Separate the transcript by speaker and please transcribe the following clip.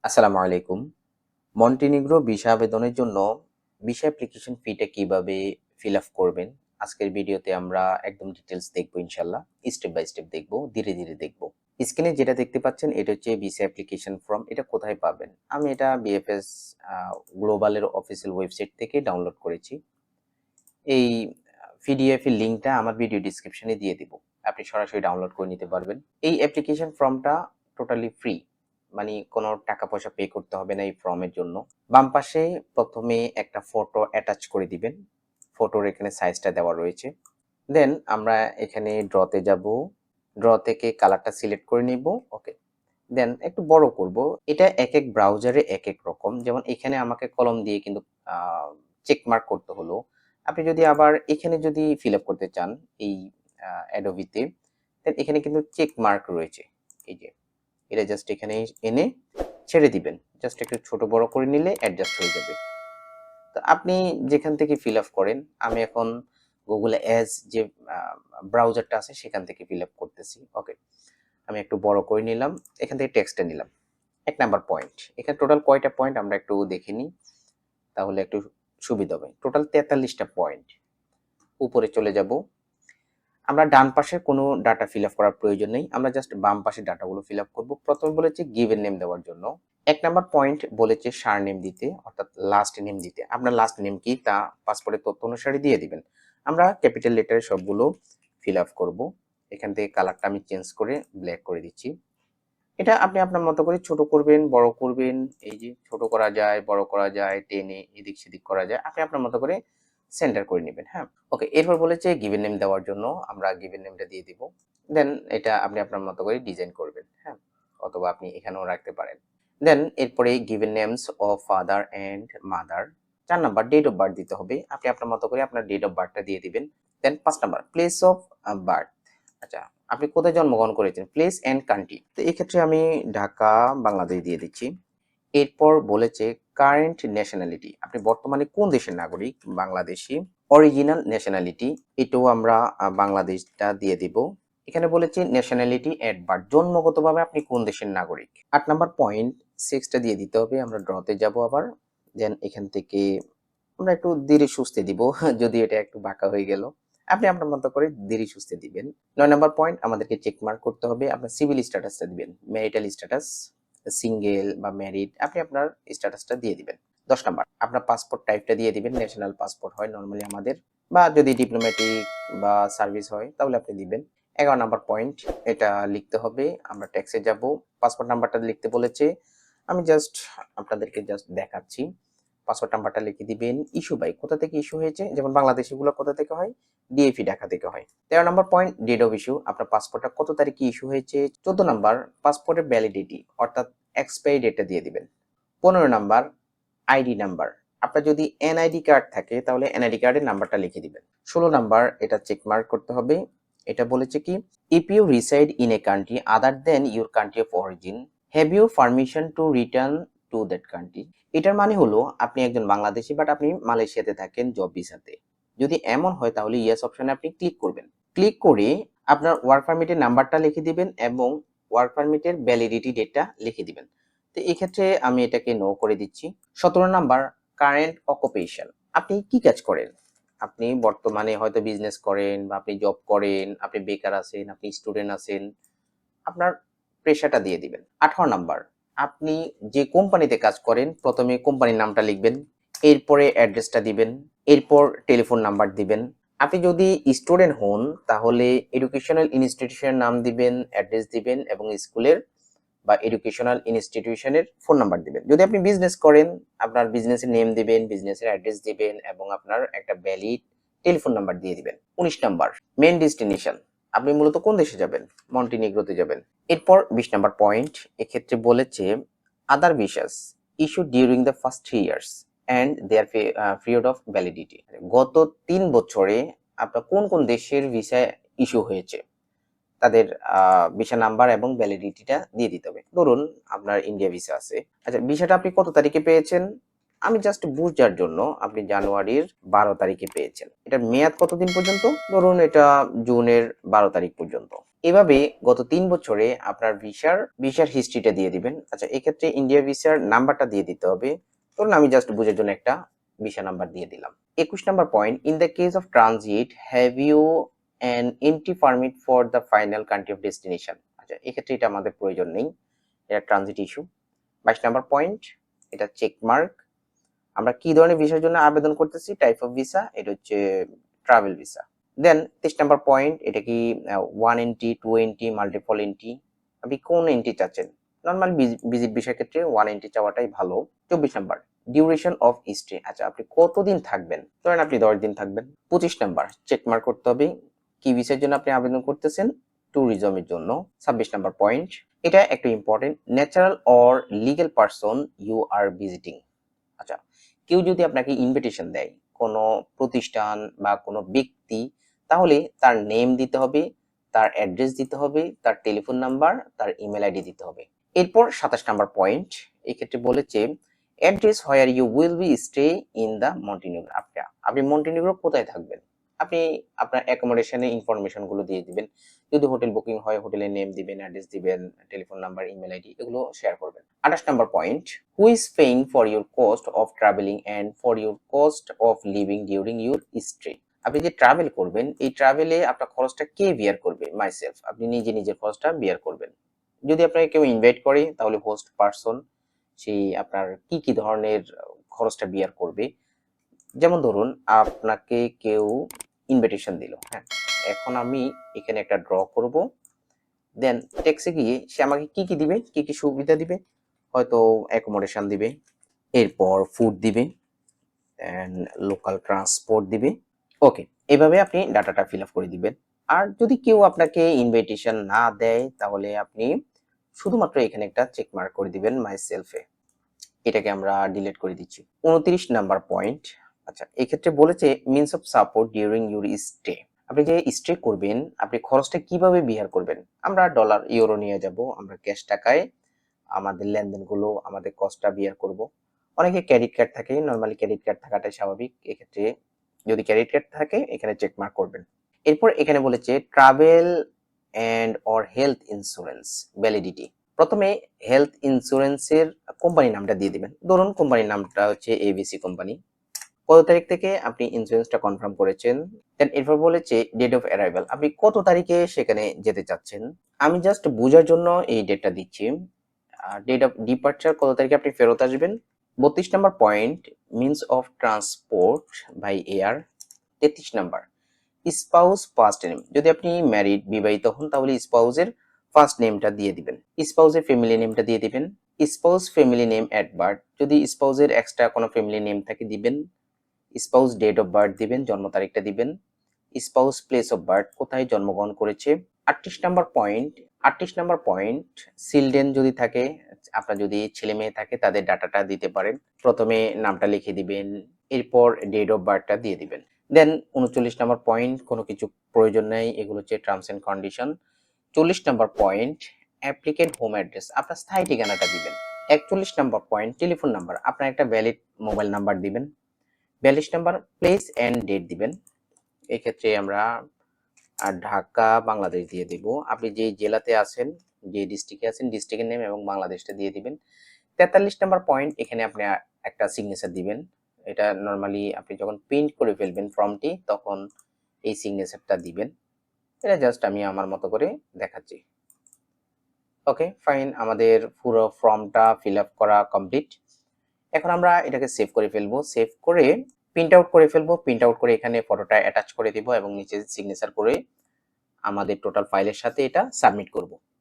Speaker 1: আসসালামু আলাইকুম। Montenegro visa আবেদনের জন্য ভিসা অ্যাপ্লিকেশন ফিটা কিভাবে ফিল আপ করবেন, আজকের ভিডিওতে আমরা একদম ডিটেলস দেখবো ইনশাল্লাহ। স্টেপ বাই স্টেপ দেখবো, ধীরে ধীরে দেখবো। স্ক্রিনে যেটা দেখতে পাচ্ছেন এটা হচ্ছে ভিসা অ্যাপ্লিকেশন ফর্ম। এটা কোথায় পাবেন? আমি এটা বিএফএস গ্লোবালের অফিসিয়াল ওয়েবসাইট থেকে ডাউনলোড করেছি। এই পিডিএফ এর লিঙ্কটা আমার ভিডিও ডিসক্রিপশনে দিয়ে দিব, আপনি সরাসরি ডাউনলোড করে নিতে পারবেন। এই অ্যাপ্লিকেশন ফর্মটা টোটালি ফ্রি, মানে কোনো টাকা পয়সা পে করতে হবে না এই ফর্মের জন্য। বাম পাশে প্রথমে একটা ফটো অ্যাটাচ করে দিবেন, ফটোর এখানে সাইজটা দেওয়া রয়েছে। দেন আমরা এখানে ড্রতে যাব, ড্র থেকে কালারটা সিলেক্ট করে নিব। ওকে, দেন একটু বড় করব। এটা এক এক ব্রাউজারে এক এক রকম, যেমন এখানে আমাকে কলম দিয়ে কিন্তু চেক মার্ক করতে হলো। আপনি যদি আবার এখানে যদি ফিল আপ করতে চান এই অ্যাডোবিতে, দেন এখানে কিন্তু চেক মার্ক রয়েছে। এই যে এটা জাস্ট এখানে এনে ছেড়ে দিবেন, জাস্ট একটু ছোট বড় করে নিলে অ্যাডজাস্ট হয়ে যাবে। তো আপনি যেখান থেকে ফিল আপ করেন, আমি এখন গুগলে এজ যে ব্রাউজারটা আছে সেখান থেকে ফিল আপ করতেছি। ওকে, আমি একটু বড় করে নিলাম, এখান থেকে টেক্সটটা নিলাম। 1 নাম্বার পয়েন্ট, এখানে টোটাল কয়টা পয়েন্ট আমরা একটু দেখে নিই, তাহলে একটু সুবিধা হবে। টোটাল 43টা পয়েন্ট। উপরে চলে যাব, আমরা ডান পাশে কোনো ডাটা ফিল আপ করার প্রয়োজন নেই, আমরা জাস্ট বাম পাশে ডাটাগুলো ফিল আপ করবো। প্রথমে বলেছে গিভেন নেম দেওয়ার জন্য। 1 নাম্বার পয়েন্ট বলেছে সার নেম দিতে, অর্থাৎ লাস্ট নেম দিতে। আপনার লাস্ট নেম কি তা পাসপোর্টের তথ্য অনুসারে দিয়ে দিবেন। আমরা ক্যাপিটাল লেটারে সবগুলো ফিল আপ করবো। এখান থেকে কালারটা আমি চেঞ্জ করে ব্ল্যাক করে দিচ্ছি। এটা আপনি আপনার মতো করে ছোট করবেন, বড় করবেন। এই যে ছোট করা যায়, বড় করা যায়, টেনে এদিক সেদিক করা যায়, আপনি আপনার মতো করে সেন্টার করে নেবেন। হ্যাঁ, ওকে। এরপর বলেছে গিভেন নেম দেওয়ার জন্য, আমরা গিভেন নেমটা দিয়ে দিব। দেন এটা আপনি আপনার মতো করে ডিজাইন করবেন। হ্যাঁ, অথবা আপনি এখানেও রাখতে পারেন। দেন এরপরে given names of father and mother. 4 number date of birth দিতে হবে, আপনি আপনার মতো করে আপনার ডেট অফ বার্থটা দিয়ে দিবেন। দেন 5 নাম্বার প্লেস অফ বার্থ। আচ্ছা, আপনি কোথায় জন্মগ্রহণ করেছেন, প্লেস এন্ড কান্ট্রি। তো এই ক্ষেত্রে আমি ঢাকা বাংলাদেশ দিয়ে দিচ্ছি। এরপর বলেছে কারেন্ট ন্যাশনালিটি, আপনি বর্তমানে কোন দেশের নাগরিক, বাংলাদেশি। অরিজিনাল ন্যাশনালিটি, এটাও আমরা বাংলাদেশটা দিয়ে দিব। এখানে বলেছে ন্যাশনালিটি এট বার্থ, জন্মগতভাবে আপনি কোন দেশের নাগরিক। 8 নাম্বার পয়েন্ট সেক্সটা দিয়ে দিতে হবে। আমরা ড্রতে যাব আবার। দেন এখান থেকে আমরা একটু ধীরে সুস্থে দিব যদি এটা একটু বাঁকা হয়ে গেল, আপনি আপনার মতো করে ধীরে সুস্থে দিবেন। 9 নাম্বার পয়েন্ট আমাদেরকে চেক মার্ক করতে হবে, আপনার সিভিল স্ট্যাটাসটা দিবেন, ম্যারিটাল স্ট্যাটাস, সিঙ্গেল বা ম্যারিড, আপনি আপনার স্ট্যাটাসটা দিয়ে দিবেন। 10 নাম্বার আপনার পাসপোর্ট টাইপটা দিয়ে দিবেন, ন্যাশনাল পাসপোর্ট হয় নর্মালি আমাদের, বা যদি ডিপ্লোম্যাটিক বা সার্ভিস হয় তাহলে আপনি দিবেন। 11 নাম্বার পয়েন্ট এটা লিখতে হবে, আমরা ট্যাক্সে যাব। পাসপোর্ট নাম্বারটা লিখতে বলেছে, আমি জাস্ট আপনাদেরকে জাস্ট দেখাচ্ছি। পাসপোর্ট নাম্বারটা লিখে দিবেন। ইস্যু বাই, কোথা থেকে ইস্যু হয়েছে, যেমন বাংলাদেশিগুলো কোথা থেকে হয়, ডিএফি ঢাকা থেকে হয়। 13 number point date of issue, আপনার পাসপোর্টটা কত তারিখে ইস্যু হয়েছে। 14 নাম্বার পাসপোর্টের ভ্যালিডিটি, অর্থাৎ এক্সপায়ারি ডেটটা দিয়ে দিবেন। 15 নাম্বার আইডি নাম্বার, আপনার যদি এনআইডি কার্ড থাকে তাহলে এনআইডি কার্ডের নাম্বারটা লিখে দিবেন। 16 নাম্বার এটা চেক মার্ক করতে হবে। এটা বলেছে কি, if you reside in a country other than your country of origin, have you permission to return to that country. এটার মানে হলো আপনি একজন বাংলাদেশি বাট আপনি মালয়েশিয়াতে থাকেন জব ভিসাতে। যদি এমন হয় তাহলে ইয়েস অপশনে আপনি ক্লিক করবেন। ক্লিক করে আপনার ওয়ার্ক পারমিটের নাম্বারটা লিখে দিবেন এবং ওয়ার্ক পারমিটের ভ্যালিডিটি ডেটটা লিখে দিবেন। তো এক্ষেত্রে আমি এটাকে নো করে দিচ্ছি। 17 নাম্বার কারেন্ট অকুপেশন, আপনি কি কাজ করেন। আপনি বর্তমানে হয়তো বিজনেস করেন বা আপনি জব করেন, আপনি বেকার আছেন, আপনি স্টুডেন্ট আছেন, আপনার পেশাটা দিয়ে দিবেন। 18 নাম্বার আপনি যে কোম্পানিতে কাজ করেন, প্রথমে কোম্পানির নামটা লিখবেন, এরপরে অ্যাড্রেসটা দিবেন, এরপর টেলিফোন নাম্বার দিবেন। আপনি যদি স্টুডেন্ট হন তাহলে এডুকেশনাল ইনস্টিটিউশনের নাম দিবেন, অ্যাড্রেস দিবেন এবং স্কুলের বা এডুকেশনাল ইনস্টিটিউশনের ফোন নাম্বার দিবেন। যদি আপনি বিজনেস করেন, আপনার বিজনেসের নেম দিবেন, বিজনেসের অ্যাড্রেস দিবেন এবং আপনার একটা ভ্যালিড টেলিফোন নাম্বার দিয়ে দিবেন। 19 নাম্বার মেন ডেস্টিনেশন, আপনি মূলত কোন দেশে যাবেন, মন্টিনিগ্রোতে যাবেন। এরপর 20 নাম্বার পয়েন্ট, এক্ষেত্রে বলেছে other visas issue during the first 3 years and their period of validity, গত 3 বছরে আপনার কোন কোন দেশের ভিসা ইস্যু হয়েছে তাদের ভিসা নাম্বার এবং ভ্যালিডিটিটা দিয়ে দিতে হবে। ধরুন আপনার ইন্ডিয়া ভিসা আছে। আচ্ছা, ভিসাটা আপনি কত তারিখে পেয়েছেন, আমি জাস্ট বুঝার জন্য, আপনি জানুয়ারির 12 তারিখে পেয়েছেন। এটার মেয়াদ কতদিন পর্যন্ত, ধরুন এটা জুনের 12 তারিখ পর্যন্ত। এভাবে গত 3 বছরে আপনার ভিসার হিস্ট্রিটা দিয়ে দিবেন। আচ্ছা, এক্ষেত্রে ইন্ডিয়া ভিসার নাম্বারটা দিয়ে দিতে হবে। ধরুন আমি জাস্ট বুঝার জন্য একটা ভিসা নাম্বার দিয়ে দিলাম। 21 number point, in the case of transit have you an entry permit for the final country of destination. আচ্ছা, এক্ষেত্রে এটা আমাদের প্রয়োজন নেই, এটা ট্রানজিট ইস্যু। 22 নম্বর পয়েন্ট, এটা চেক মার্ক। আমরা কি ধরনের ভিসার জন্য আবেদন করতেছি, টাইপ অফ ভিসা, এটা হচ্ছে ট্রাভেল ভিসা। দেন 23 নম্বর পয়েন্ট, এটা কি 1 এন্ট্রি, 2 এন্ট্রি, মাল্টিপল এন্ট্রি, আপনি কোন এন্ট্রি চাচ্ছেন। নর্মাল ভিজিট ভিসার ক্ষেত্রে 1 এন্ট্রি চাওয়াটাই ভালো। 24 নম্বর, ডিউরেশন অফ স্টে। আচ্ছা, আপনি কতদিন থাকবেন, ধরেন আপনি 10 দিন থাকবেন। 25 নম্বর, চেক মার্ক করতে হবে কি ভিসার জন্য আপনি আবেদন করতেছেন, ট্যুরিজমের জন্য। 26 নম্বর পয়েন্ট, এটা একটু important, natural or legal person you are visiting. আচ্ছা, কেউ যদি আপনাকে ইনভিটেশন দেয়, কোনো প্রতিষ্ঠান বা কোনো ব্যক্তি, তাহলে তার নেম দিতে হবে, তার অ্যাড্রেস দিতে হবে, তার টেলিফোন নাম্বার, তার ইমেল আইডি দিতে হবে। এরপর 27 নম্বর পয়েন্ট, এক্ষেত্রে বলেছে address where you will be stay in the Montenegro. আপনি মন্টিনিগ্রো কোথায় থাকবেন, আপনি আপনার অ্যাকোমোডেশনের ইনফরমেশন গুলো দিয়ে দিবেন। যদি হোটেল বুকিং হয় হোটেলের নেম দিবেন, অ্যাড্রেস দিবেন, টেলিফোন নাম্বার, ইমেল আইডি, এগুলো শেয়ার করবেন। 28 number point, who is paying for your cost of travelling and for your cost of living during your stay. আপনি যে ট্রাভেল করবেন, এই ট্রাভেলে আপনার খরচটা কে বিয়ার করবে, মাইসেলফ, আপনি নিজে নিজের খরচটা বিয়ার করবেন। যদি আপনাকে কেউ ইনভাইট করে তাহলে হোস্ট পারসন সেই আপনার কি কি ধরনের খরচটা বিয়ার করবে। যেমন ধরুন আপনাকে কেউ ইনভিটেশন দিল, হ্যাঁ, এখন আমি এখানে একটা ড্র করব। দেন টেক্সে গিয়ে সে আমাকে কি কি দিবে, কি কি সুবিধা দিবে, হয়তো অ্যাকোমোডেশন দিবে, এরপর ফুড দিবে, এন্ড লোকাল ট্রান্সপোর্ট দিবে। ওকে, এভাবে আপনি ডাটাটা ফিল আপ করে দিবেন। আর যদি কেউ আপনাকে ইনভিটেশন না দেয় তাহলে আপনি শুধুমাত্র এখানে একটা চেক মার্ক করে দিবেন মাই সেলফে, এটাকে আমরা ডিলিট করে দিচ্ছি। 29 নম্বর পয়েন্ট, আচ্ছা, এক্ষেত্রে বলেছে means of support during your stay. আপনি যে স্টে করবেন আপনি খরচটা কিভাবে বিয়ার করবেন। আমরা ডলার ইউরো নিয়ে যাব, আমরা ক্যাশ টাকায় আমাদের লেনদেনগুলো, আমাদের কস্টটা বিয়ার করব। অনেকে ক্রেডিট কার্ড থাকে, নর্মালি ক্রেডিট কার্ড থাকাটাই স্বাভাবিক। এক্ষেত্রে যদি ক্রেডিট কার্ড থাকে এখানে চেক মার্ক করবেন। এরপর এখানে বলেছে travel and or health insurance validity. প্রথমে হেলথ ইন্স্যুরেন্সের কোম্পানি নামটা দিয়ে দিবেন। ধরুন কোম্পানির নামটা হচ্ছে এবিসি কোম্পানি। কত তারিখ থেকে আপনি ইন্স্যুরেন্সটা কনফার্ম করেছেন। দেন এরপর বলেছে ডেট অফ অ্যারাইভাল, আপনি কত তারিখে সেখানে যেতে চাচ্ছেন। আমি জাস্ট বোঝার জন্য এই ডেটটা দিচ্ছি। ডেট অফ ডিপার্চার, কত তারিখে আপনি ফেরত আসবেন। 32 number point, means of transport by air. 33 number, spouse first name, যদি আপনি ম্যারিড বিবাহিত হন তাহলে স্পাউসের ফার্স্ট নেমটা দিয়ে দিবেন, স্পাউসের ফ্যামিলি নেমটা দিয়ে দিবেন। স্পাউস ফ্যামিলি নেম এট বার্থ, যদি স্পাউসের এক্সট্রা কোনো ফ্যামিলি নেম থাকে দিবেন। স্পাউস ডেট অফ বার্থ দিবেন, জন্ম তারিখটা দিবেন। স্পাউস প্লেস অফ বার্থ, কোথায় জন্মগ্রহণ করেছে। 38 নম্বর পয়েন্ট, চিলড্রেন যদি থাকে, আপনার যদি ছেলে মেয়ে থাকে তাদের ডাটাটা দিতে পারেন। প্রথমে নামটা লিখে দিবেন, এরপর ডেট অফ বার্থটা দিয়ে দিবেন। দেন 39 নম্বর পয়েন্ট, কোনো কিছু প্রয়োজন নেই, এগুলো হচ্ছে টার্মস এন্ড কন্ডিশন। 40 নম্বর পয়েন্ট, অ্যাপ্লিকেন্ট হোম অ্যাড্রেস, আপনার স্থায়ী ঠিকানাটা দিবেন। 41 নম্বর পয়েন্ট, টেলিফোন নাম্বার, আপনার একটা ভ্যালিড মোবাইল নাম্বার দিবেন। 42 নম্বর, প্লেস এন্ড ডেট দিবেন। এক্ষেত্রে আমরা ঢাকা বাংলাদেশ দিয়ে দিব। আপনি যে জেলাতে আছেন, যে ডিস্ট্রিক্টে আছেন ডিস্ট্রিক্টের নেম এবং বাংলাদেশটা দিয়ে দিবেন। 43 নম্বর পয়েন্ট, এখানে আপনি একটা সিগনেচার দিবেন। এটা নর্মালি আপনি যখন প্রিন্ট করে ফেলবেন ফর্মটি তখন এই সিগনেচারটা দিবেন। এটা জাস্ট আমি আমার মতো করে দেখাচ্ছি। ওকে ফাইন, আমাদের পুরো ফর্মটা ফিল আপ করা কমপ্লিট। এখন আমরা এটাকে সেভ করে ফেলবো, সেভ করে প্রিন্ট আউট করে ফেলবো। প্রিন্ট আউট করে এখানে ফটোটা অ্যাটাচ করে দিব এবং নিচে সিগনেচার করে আমাদের টোটাল ফাইলের সাথে এটা সাবমিট করব।